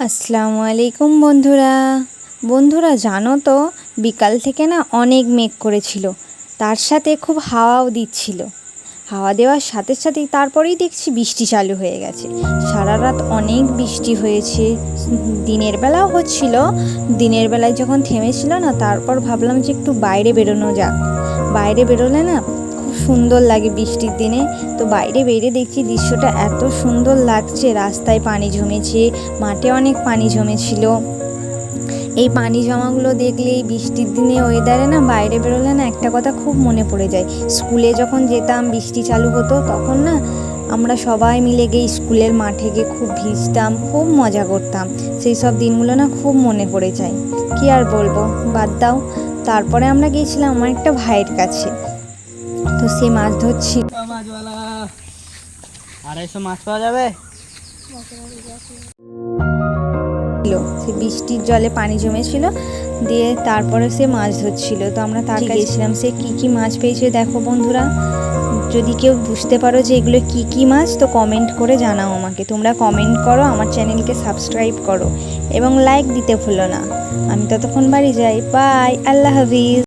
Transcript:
আসসালামু আলাইকুম বন্ধুরা জানো তো বিকাল থেকে না অনেক মেঘ করেছিল, তার সাথে খুব হাওয়াও দিচ্ছিল। হাওয়া দেওয়ার সাথে সাথেই তারপরেই দেখছি বৃষ্টি চালু হয়ে গেছে। সারা রাত অনেক বৃষ্টি হয়েছে, দিনের বেলাও হচ্ছিল। দিনের বেলায় যখন থেমেছিল না, তারপর ভাবলাম যে একটু বাইরে বেরোনো যাক। বাইরে বেরোলে না খুব সুন্দর লাগে বৃষ্টির দিনে। তো বাইরে বেরিয়ে দেখছি দৃশ্যটা এত সুন্দর লাগছে, রাস্তায় পানি জমেছে, মাঠে অনেক পানি জমেছিল। এই পানি জমাগুলো দেখলে এই বৃষ্টির দিনে ওয়েদারে না বাইরে বেরোলে না একটা কথা খুব মনে পড়ে যায়। স্কুলে যখন যেতাম বৃষ্টি চালু হতো, তখন না আমরা সবাই মিলে গিয়ে স্কুলের মাঠে গিয়ে খুব ভিজতাম, খুব মজা করতাম। সেই সব দিনগুলো না খুব মনে পড়ে যায়। কি আর বলবো, বাদ দাও। তারপরে আমরা গিয়েছিলাম আমার একটা ভাইয়ের কাছে, তো সে মাছ ধরছিল। আড়াইশো মাছ পাওয়া যাবে। সে বৃষ্টির জলে পানি জমেছিল, দিয়ে তারপরে সে মাছ ধরছিল। তো আমরা তার কাছে গিয়েছিলাম। সে কি কি মাছ পেয়েছে দেখো বন্ধুরা। যদি কেউ বুঝতে পারো যে এগুলো কি কি মাছ, তো কমেন্ট করে জানাও আমাকে। তোমরা কমেন্ট করো, আমার চ্যানেলকে সাবস্ক্রাইব করো এবং লাইক দিতে ভুলো না। আমি ততক্ষণ বাড়ি যাই। বাই, আল্লাহ হাফিজ।